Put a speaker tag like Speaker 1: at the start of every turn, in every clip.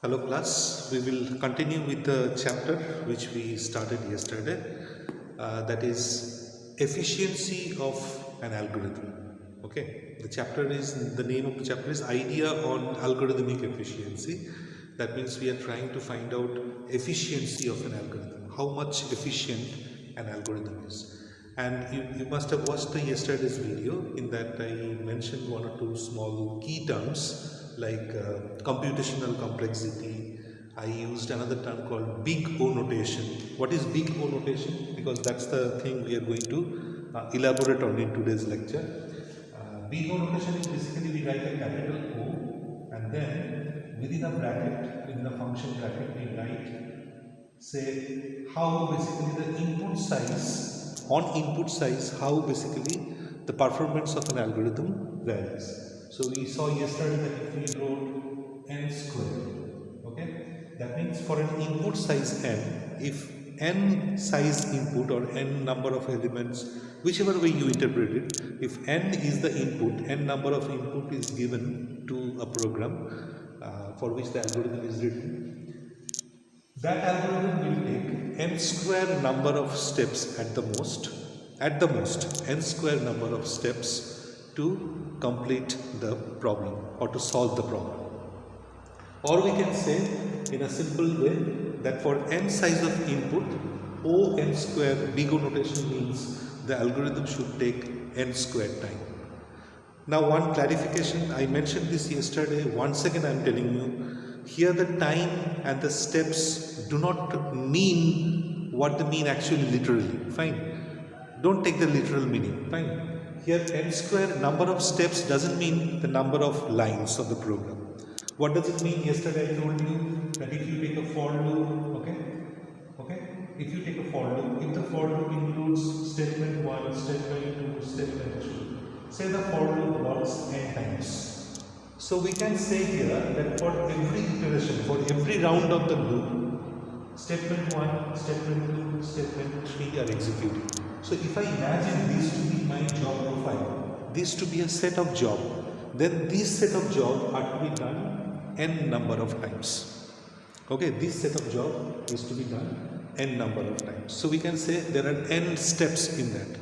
Speaker 1: Hello class, we will continue with the chapter which we started yesterday, that is efficiency of an algorithm. Okay, the name of the chapter is idea on algorithmic efficiency. That means we are trying to find out efficiency of an algorithm, how much efficient an algorithm is. And you must have watched the yesterday's video. In that I mentioned one or two small key terms like computational complexity. I used another term called big O notation. What is big O notation? Because that's the thing we are going to elaborate on in today's lecture. Big O notation is basically we write a capital O, and then within a bracket, within a function bracket, we write, say, how basically the input size, how basically the performance of an algorithm varies. So we saw yesterday that if we wrote n square, okay, that means for an input size n, if n size input or n number of elements, whichever way you interpret it, if n is the input, n number of input is given to a program for which the algorithm is written, that algorithm will take n square number of steps at the most, n square number of steps to complete the problem or to solve the problem. Or we can say in a simple way that for n size of input, O n square, big O notation means the algorithm should take n square time. Now one clarification, I mentioned this yesterday, once again I am telling you, here the time and the steps do not mean what they mean actually literally, fine. Don't take the literal meaning, fine. Here n square number of steps doesn't mean the number of lines of the program. What does it mean? Yesterday I told you that if you take a for loop, if you take a for loop, if the for loop includes statement 1, statement 2, statement 3, say the for loop works n times. So we can say here that for every iteration, for every round of the loop, statement 1, statement 2, statement 3 are executing. So if I imagine this to be my job profile, this to be a set of job, then this set of job are to be done n number of times. Okay, this set of job is to be done n number of times. So we can say there are n steps in that.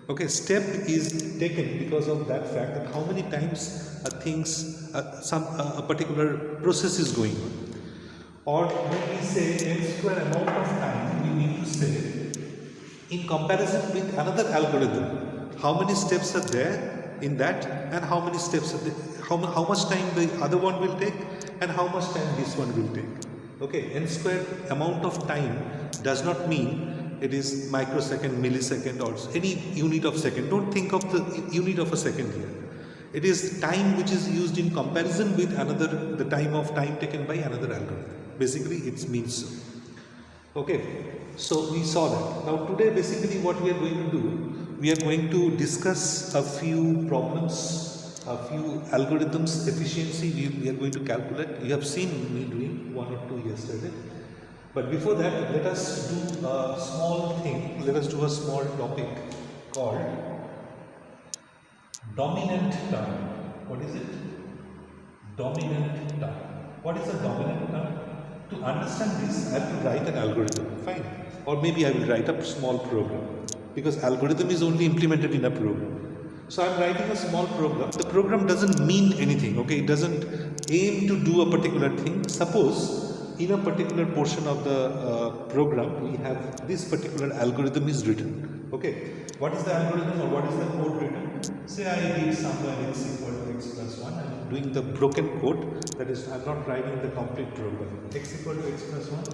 Speaker 1: Okay, step is taken because of that fact that how many times a particular process is going on. Or when we say n square amount of time, we need to say in comparison with another algorithm, how many steps are there in that and how many steps are there, how much time the other one will take and how much time this one will take. Okay, n square amount of time does not mean it is microsecond, millisecond or any unit of second. Don't think of the unit of a second here. It is time which is used in comparison with the time taken by another algorithm. Basically it means so. Okay, so we saw that. Now today basically what we are going to do, we are going to discuss a few problems, a few algorithms efficiency we are going to calculate. You have seen me doing one or two yesterday. But before that, let us do a small thing, let us do a small topic called dominant term. What is it? Dominant term. What is a dominant term? To understand this, I have to write an algorithm, fine. Or maybe I will write a small program, because algorithm is only implemented in a program. So I am writing a small program. The program doesn't mean anything, okay? It doesn't aim to do a particular thing. Suppose in a particular portion of the program, we have this particular algorithm is written, okay? What is the algorithm or what is the code written? Say I did somewhere x equal to x plus 1. I am doing the broken code, that is I am not writing the complete program. X equal to x plus 1.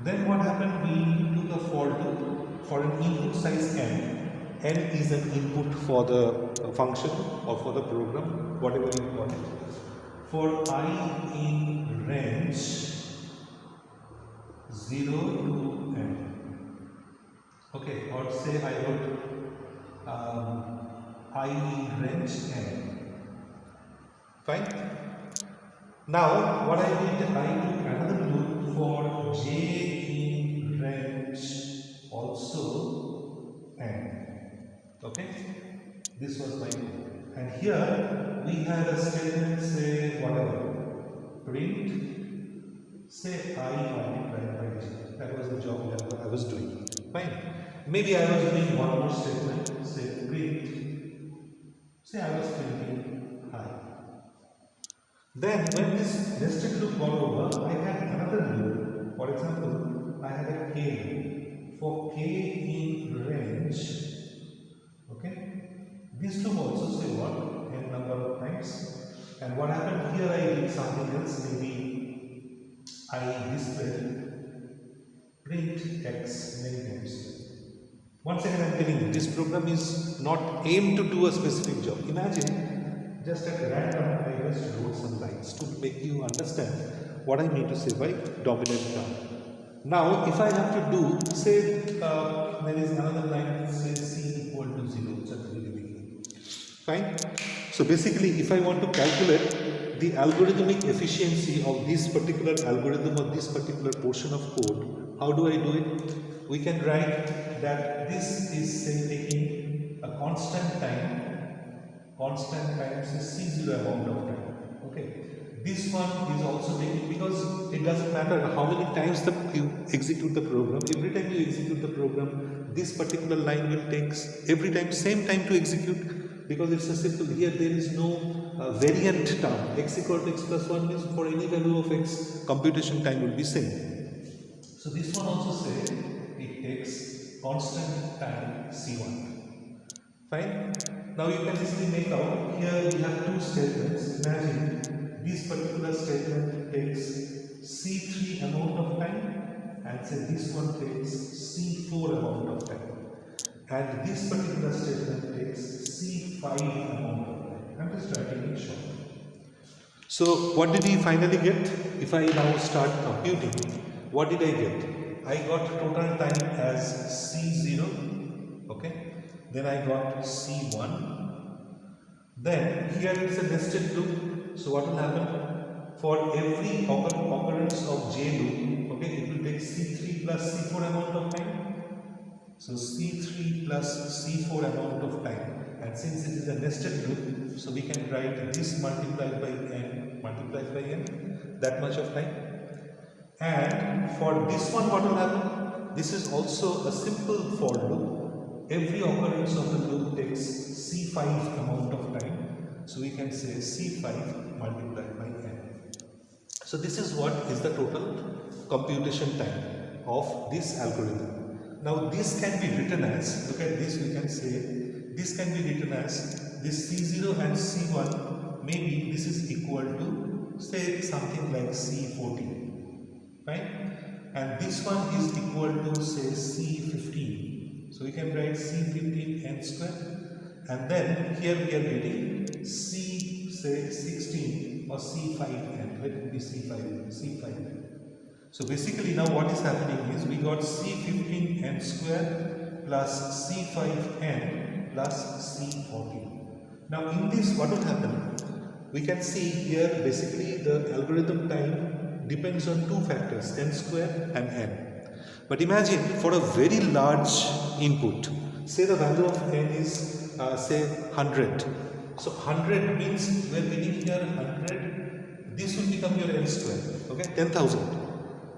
Speaker 1: Then what happened? We do the for loop for an input size n. N is an input for the function or for the program, whatever you call it. For I in range 0 to n. Okay, or say I wrote I in range n. Fine. Now what I did, I took another loop for j in range also n. Okay, this was my loop. And here we had a statement, say whatever, print say I multiplied by j. That was the job that I was doing. Fine. Maybe I was doing one more statement, say print. Say I was printing hi. Then when this nested loop got over, I had another loop. For example, I had a k loop. For k in range, okay, this loop also say what? N number of times. And what happened here, I did something else. Maybe I displayed print x many times. Once again, I am telling you, this program is not aimed to do a specific job. Imagine just at random, I just wrote some lines to make you understand what I mean to say by dominant term. Now, if I have to do, say, there is another line, say c equal to 0, at the very beginning. Fine. So basically, if I want to calculate the algorithmic efficiency of this particular algorithm or this particular portion of code, how do I do it? We can write that this is, say, taking a constant time, say c0 amount of time. Okay. This one is also taking, because it doesn't matter how many times you execute the program. Every time you execute the program, this particular line will take every time same time to execute, because it's a simple. Here there is no variant term. X equal to x plus 1 means for any value of x, computation time will be same. So this one also says it takes constant time c1. Fine. Now you can easily make out, here we have two statements. Imagine this particular statement takes c3 amount of time, and say this one takes c4 amount of time, and this particular statement takes c5 amount of time. I'm just writing it short. So what did we finally get? If I now start computing, what did I get? I got total time as c0, okay, then I got c1, then here is a nested loop. So what will happen? For every occurrence of j loop, okay, it will take c3 plus c4 amount of time. So c3 plus c4 amount of time, and since it is a nested loop, so we can write this multiplied by n, that much of time. And for this one, what will happen? This is also a simple for loop. Every occurrence of the loop takes c5 amount of time. So we can say c5 multiplied by n. So this is what is the total computation time of this algorithm. Now this can be written as, look at this, we can say, this can be written as this c0 and c1, maybe this is equal to, say, something like c14, right? And this one is equal to, say, c15. So we can write c15 n square. And then here we are getting c, say, 16 or c5n. Let it be c5n. So basically now what is happening is we got c15n square plus c5n plus c14. Now in this, what will happen? We can see here basically the algorithm time depends on two factors, n square and n. But imagine for a very large input, say the value of n is say 100. So 100 means we are getting here 100. This will become your n square. Okay, 10,000.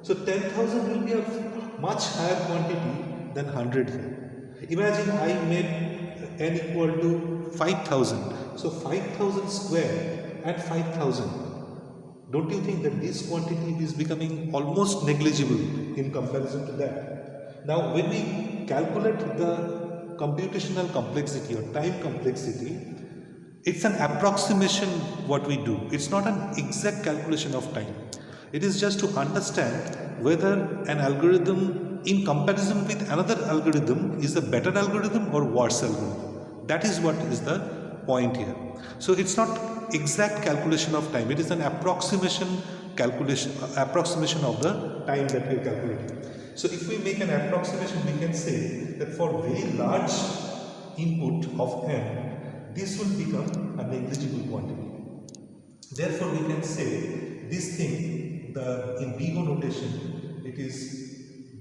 Speaker 1: So 10,000 will be a much higher quantity than 100 here. Imagine I made n equal to 5,000. So 5,000 square and 5,000. Don't you think that this quantity is becoming almost negligible in comparison to that? Now when we calculate the computational complexity or time complexity, it's an approximation what we do. It's not an exact calculation of time. It is just to understand whether an algorithm in comparison with another algorithm is a better algorithm or worse algorithm. That is what is the point here. So it's not exact calculation of time. It is an approximation of the time that we are calculating. So if we make an approximation, we can say that for very large input of n, this will become a negligible quantity. Therefore, we can say this thing, in BGO notation, it is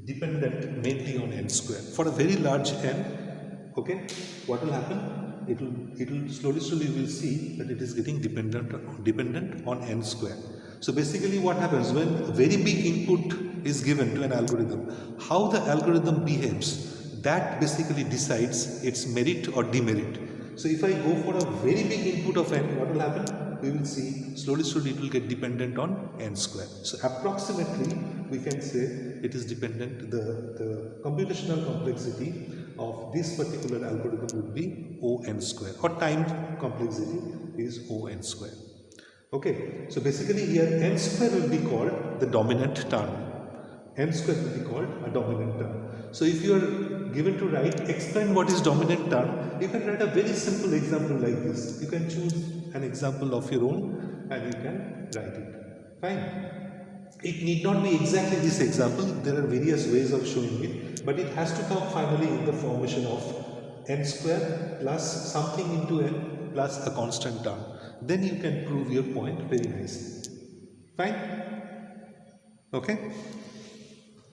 Speaker 1: dependent mainly on n square. For a very large n, okay, what will happen? It will slowly we will see that it is getting dependent on n square. So basically what happens when a very big input is given to an algorithm, how the algorithm behaves, that basically decides its merit or demerit. So if I go for a very big input of n, what will happen? We will see slowly it will get dependent on n square. So approximately we can say it is dependent, the computational complexity of this particular algorithm would be O(n) square, or time complexity is O(n) square. Okay, so basically here n square will be called the dominant term. N square will be called a dominant term. So if you are given to write, explain what is dominant term, you can write a very simple example like this. You can choose an example of your own and you can write it. Fine. It need not be exactly this example. There are various ways of showing it, but it has to come finally in the formation of n square plus something into n plus a constant term. Then you can prove your point very nicely. Fine? Okay?